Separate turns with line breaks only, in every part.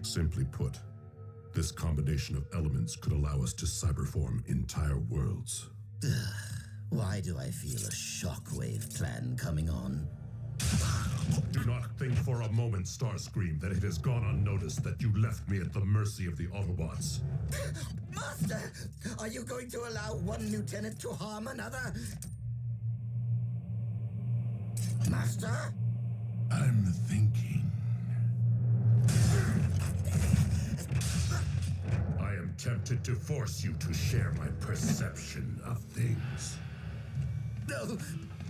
Simply put, this combination of elements could allow us to cyberform entire worlds.
Why do I feel a shockwave plan coming on?
Do not think for a moment, Starscream, that it has gone unnoticed that you left me at the mercy of the Autobots.
Master! Are you going to allow one lieutenant to harm another? Master?
I'm thinking.
I am tempted to force you to share my perception of things.
No!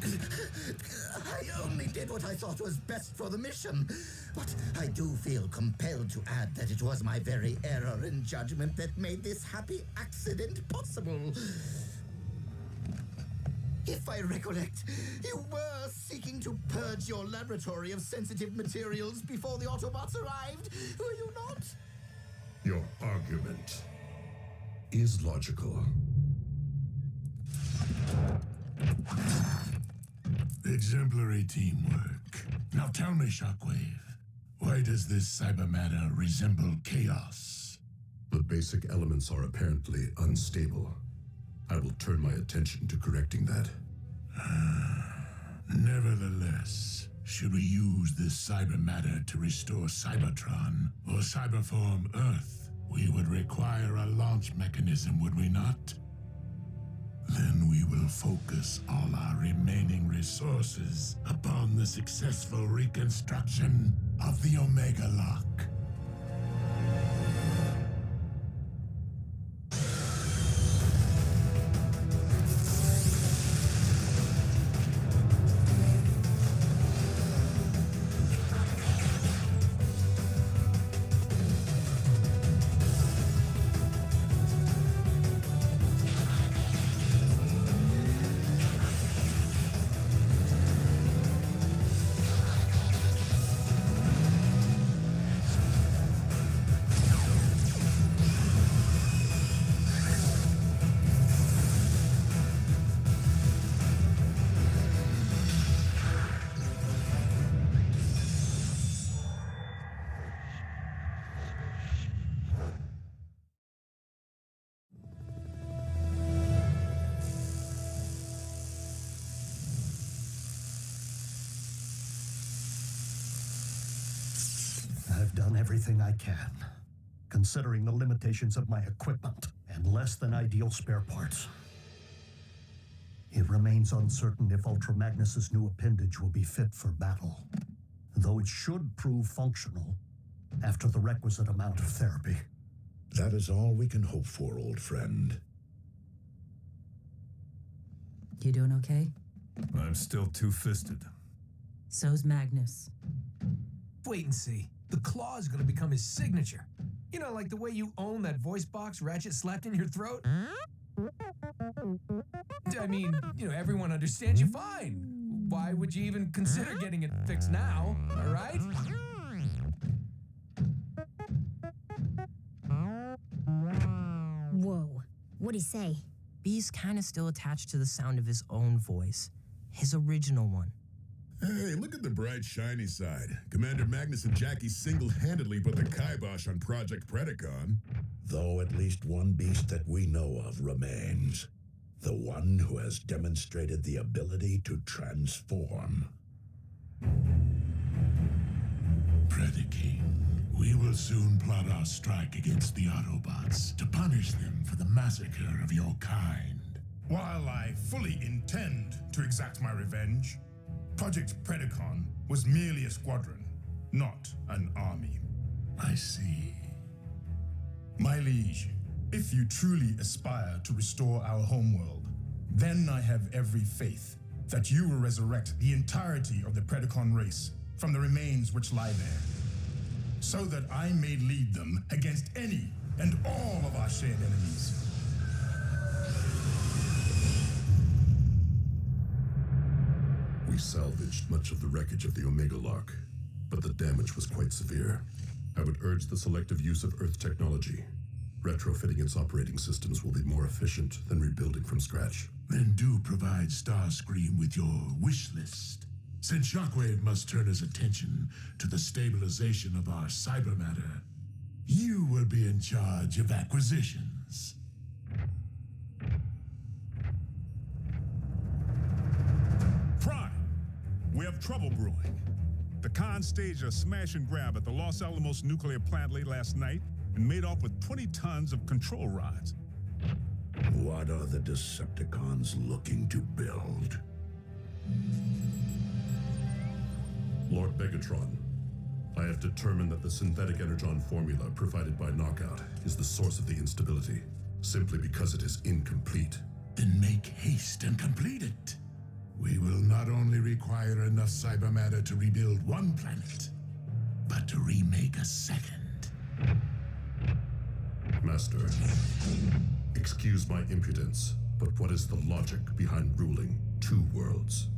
I only did what I thought was best for the mission. But I do feel compelled to add that it was my very error in judgment that made this happy accident possible. If I recollect, you were seeking to purge your laboratory of sensitive materials before the Autobots arrived, were you not?
Your argument is logical.
Exemplary teamwork. Now tell me, Shockwave, why does this cyber matter resemble chaos?
The basic elements are apparently unstable. I will turn my attention to correcting that.
Nevertheless, should we use this cyber matter to restore Cybertron or cyberform Earth, we would require a launch mechanism, would we not? Then we will focus all our remaining resources upon the successful reconstruction of the Omega Lock.
I've done everything I can, considering the limitations of my equipment and less than ideal spare parts. It remains uncertain if Ultra Magnus's new appendage will be fit for battle, though it should prove functional after the requisite amount of therapy.
That is all we can hope for, old friend.
You doing okay?
I'm still two-fisted.
So's Magnus.
Wait and see. The claw is going to become his signature. You know, like the way you own that voice box Ratchet slapped in your throat? I mean, everyone understands you fine. Why would you even consider getting it fixed now, all right?
Whoa. What'd he say?
B's kinda still attached to the sound of his own voice. His original one.
Hey, look at the bright, shiny side. Commander Magnus and Jackie single-handedly put the kibosh on Project Predacon. Though at least one beast that we know of remains. The one who has demonstrated the ability to transform.
Predaking, we will soon plot our strike against the Autobots to punish them for the massacre of your kind.
While I fully intend to exact my revenge, Project Predacon was merely a squadron, not an army.
I see.
My liege, if you truly aspire to restore our homeworld, then I have every faith that you will resurrect the entirety of the Predacon race from the remains which lie there, so that I may lead them against any and all of our shared enemies.
We salvaged much of the wreckage of the Omega Lock, but the damage was quite severe. I would urge the selective use of Earth technology. Retrofitting its operating systems will be more efficient than rebuilding from scratch.
Then do provide Starscream with your wish list, since Shockwave must turn his attention to the stabilization of our cyber matter. You will be in charge of acquisitions.
Prime, we have trouble brewing. The Khan staged a smash and grab at the Los Alamos nuclear plant late last night and made off with 20 tons of control rods.
What are the Decepticons looking to build?
Lord Megatron, I have determined that the synthetic energon formula provided by Knockout is the source of the instability, simply because it is incomplete.
Then make haste and complete it. We will not only require enough cyber matter to rebuild one planet, but to remake a second.
Master, excuse my impudence, but what is the logic behind ruling 2 worlds?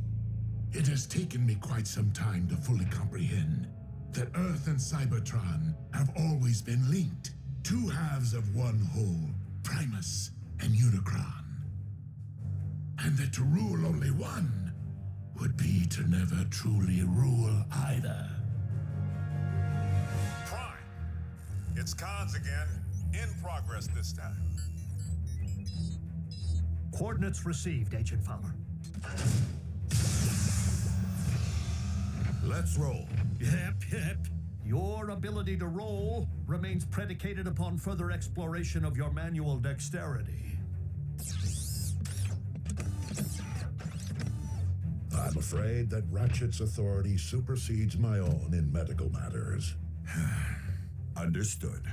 It has taken me quite some time to fully comprehend that Earth and Cybertron have always been linked. 2 halves of one whole, Primus and Unicron. And that to rule only one would be to never truly rule either.
Prime, it's Khans again. In progress this time.
Coordinates received, Agent Fowler.
Let's roll.
Yep. Your ability to roll remains predicated upon further exploration of your manual dexterity.
I'm afraid that Ratchet's authority supersedes my own in medical matters.
Understood.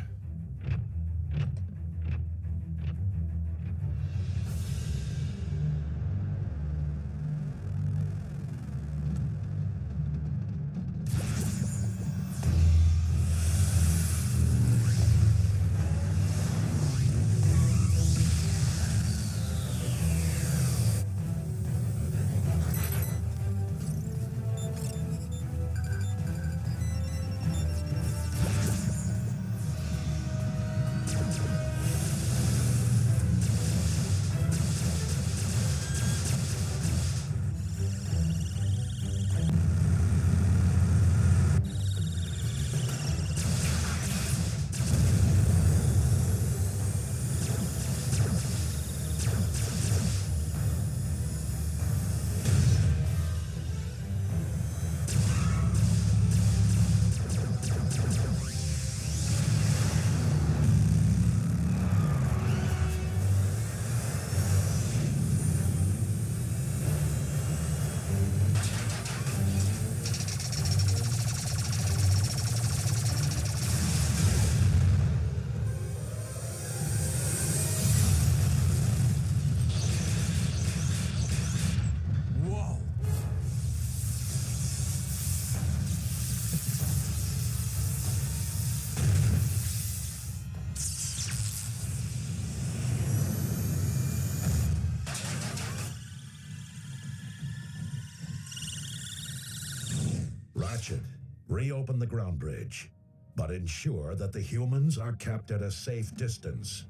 Ratchet, reopen the ground bridge, but ensure that the humans are kept at a safe distance,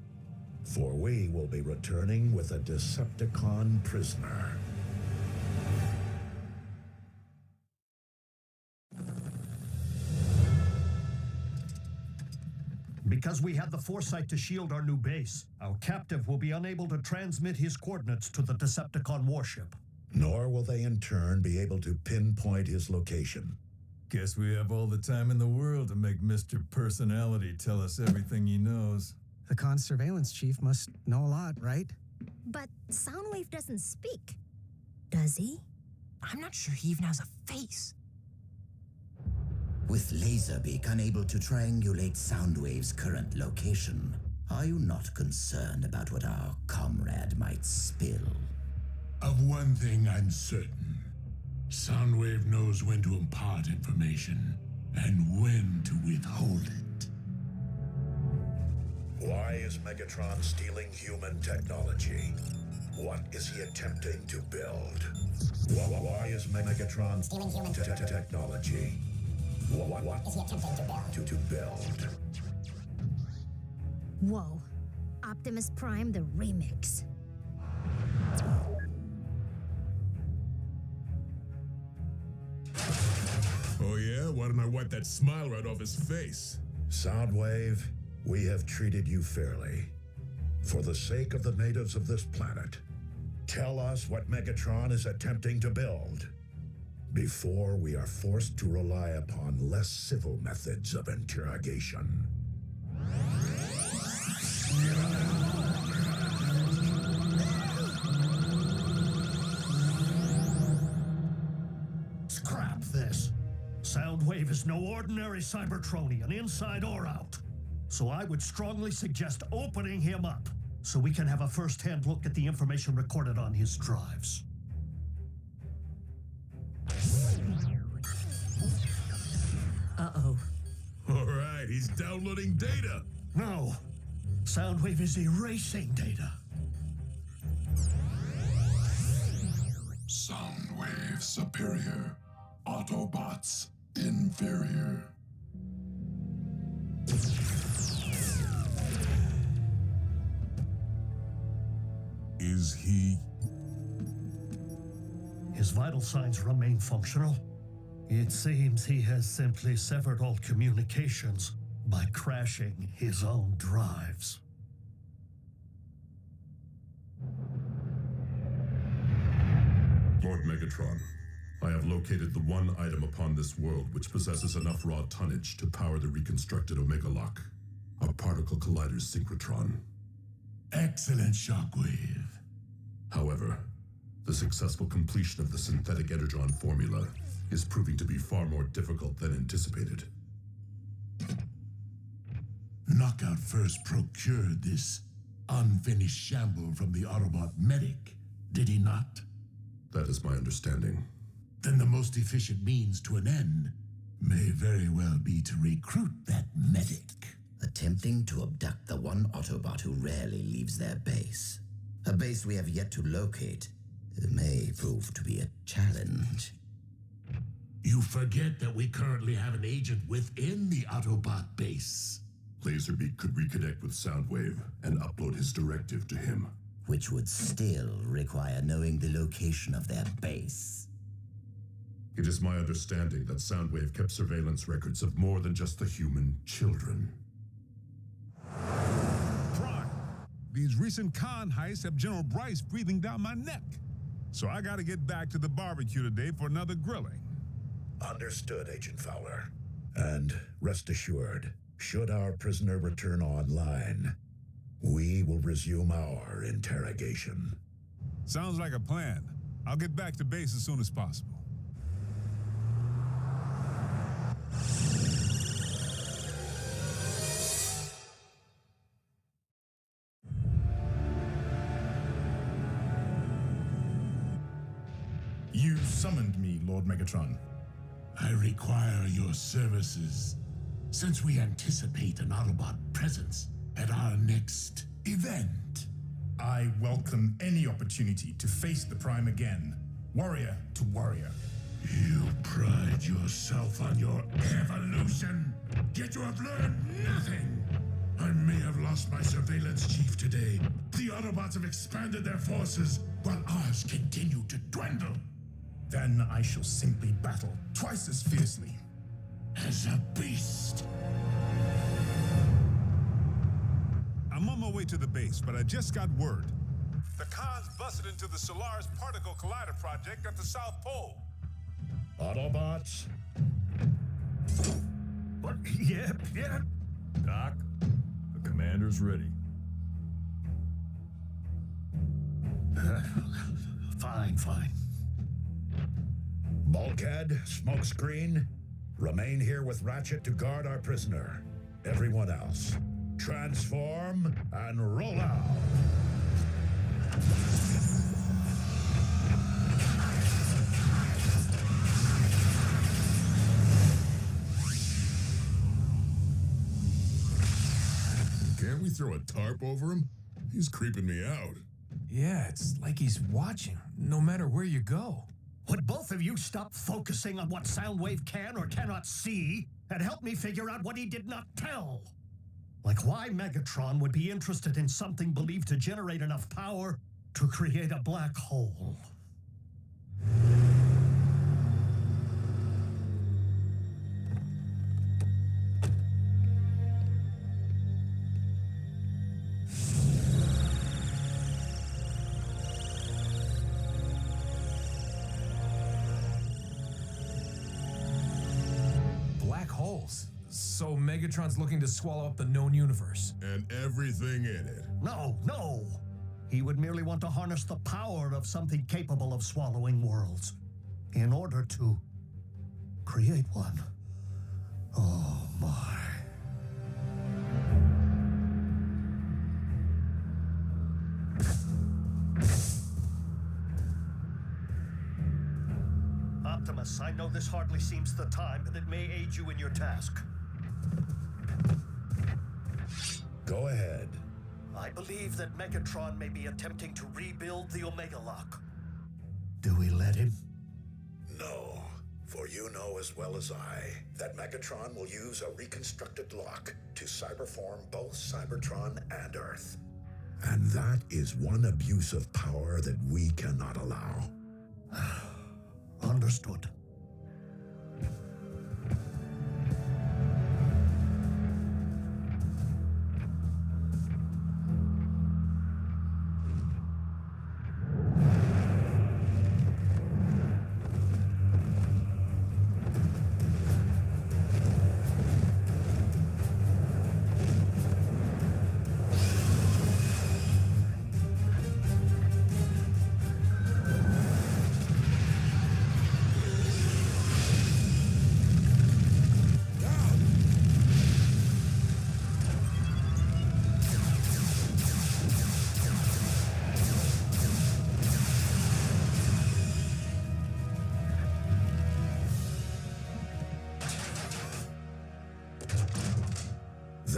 for we will be returning with a Decepticon prisoner.
Because we had the foresight to shield our new base, our captive will be unable to transmit his coordinates to the Decepticon warship.
Nor will they in turn be able to pinpoint his location.
Guess we have all the time in the world to make Mr. Personality tell us everything he knows.
The Khan surveillance chief must know a lot, right?
But Soundwave doesn't speak. Does he?
I'm not sure he even has a face.
With Laserbeak unable to triangulate Soundwave's current location, are you not concerned about what our comrade might spill?
Of one thing I'm certain. Soundwave knows when to impart information and when to withhold it.
Why is Megatron stealing human technology? What is he attempting to build? Why is Megatron
stealing human
technology? What
is he attempting to
build?
Whoa. Optimus Prime, the remix.
Oh yeah? Why don't I wipe that smile right off his face? Soundwave, We have treated you fairly. For the sake of the natives of this planet, tell us what Megatron is attempting to build, before we are forced to rely upon less civil methods of interrogation.
Scrap this. Soundwave is no ordinary Cybertronian, inside or out. So I would strongly suggest opening him up, so we can have a first-hand look at the information recorded on his drives.
Uh-oh.
All right, he's downloading data.
No. Soundwave is erasing data.
Soundwave superior. Autobots inferior.
Is he?
His vital signs remain functional. It seems he has simply severed all communications by crashing his own drives.
Lord Megatron, I have located the one item upon this world which possesses enough raw tonnage to power the reconstructed Omega Lock, a particle collider synchrotron.
Excellent, Shockwave.
However, the successful completion of the synthetic energon formula is proving to be far more difficult than anticipated.
Knockout first procured this unfinished shamble from the Autobot medic, did he not?
That is my understanding.
Then the most efficient means to an end may very well be to recruit that medic.
Attempting to abduct the one Autobot who rarely leaves their base. A base we have yet to locate. It may prove to be a challenge.
You forget that we currently have an agent within the Autobot base.
Laserbeak could reconnect with Soundwave and upload his directive to him.
Which would still require knowing the location of their base.
It is my understanding that Soundwave kept surveillance records of more than just the human children.
Prime, these recent con heists have General Bryce breathing down my neck. So I gotta get back to the barbecue today for another grilling.
Understood, Agent Fowler. And rest assured, should our prisoner return online, we will resume our interrogation.
Sounds like a plan. I'll get back to base as soon as possible.
You summoned me, Lord Megatron.
I require your services, since we anticipate an Autobot presence at our next event.
I welcome any opportunity to face the Prime again, warrior to warrior.
You pride yourself on your evolution, yet you have learned nothing. I may have lost my surveillance chief today. The Autobots have expanded their forces, while ours continue to dwindle.
Then I shall simply battle twice as fiercely.
As a beast.
I'm on my way to the base, but I just got word. The cons busted into the Solaris Particle Collider project at the South Pole.
Autobots?
What? Yep.
Doc, the commander's ready.
Fine.
Bulkhead, smokescreen, remain here with Ratchet to guard our prisoner. Everyone else, transform and roll out. Can't we throw a tarp over him? He's creeping me out.
Yeah, it's like he's watching, no matter where you go.
Would both of you stop focusing on what Soundwave can or cannot see and help me figure out what he did not tell? Like why Megatron would be interested in something believed to generate enough power to create a black hole.
bowls. So Megatron's looking to swallow up the known universe.
And everything in it.
No! He would merely want to harness the power of something capable of swallowing worlds in order to create one. Oh my. Optimus, I know this hardly seems the time, but it may aid you in your task.
Go ahead.
I believe that Megatron may be attempting to rebuild the Omega Lock. Do we let him?
No, for you know as well as I that Megatron will use a reconstructed lock to cyberform both Cybertron and Earth.
And that is one abuse of power that we cannot allow.
Understood.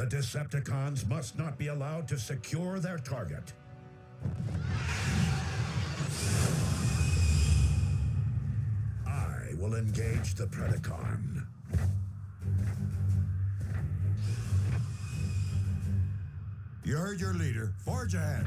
The Decepticons must not be allowed to secure their target. I will engage the Predacon. You heard your leader. Forge ahead.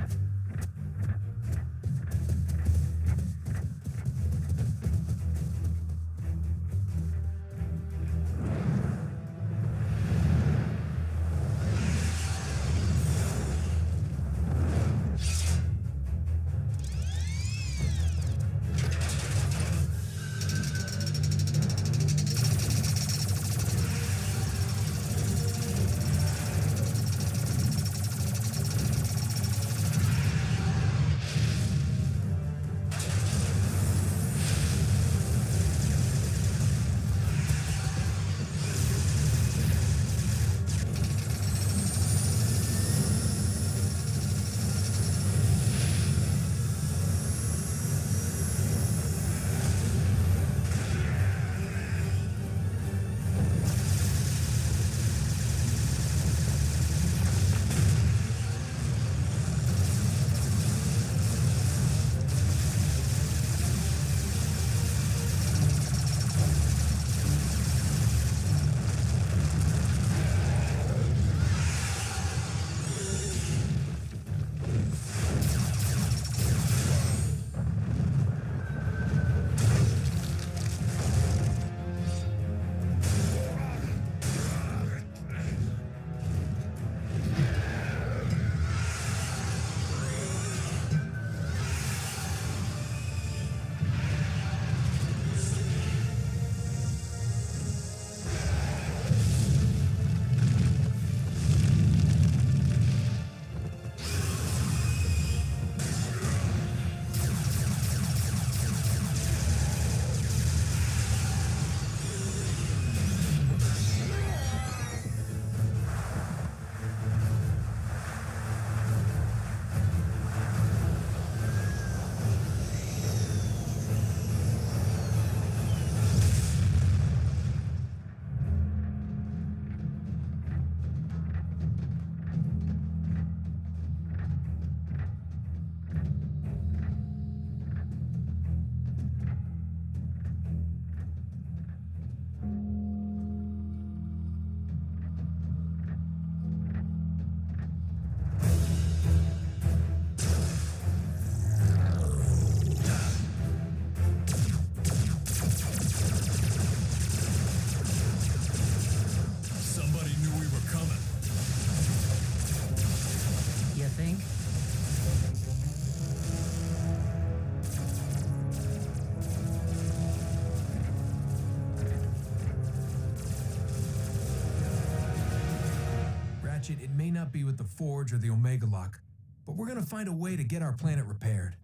Ratchet, it may not be with the Forge or the Omega Lock, but we're gonna find a way to get our planet repaired.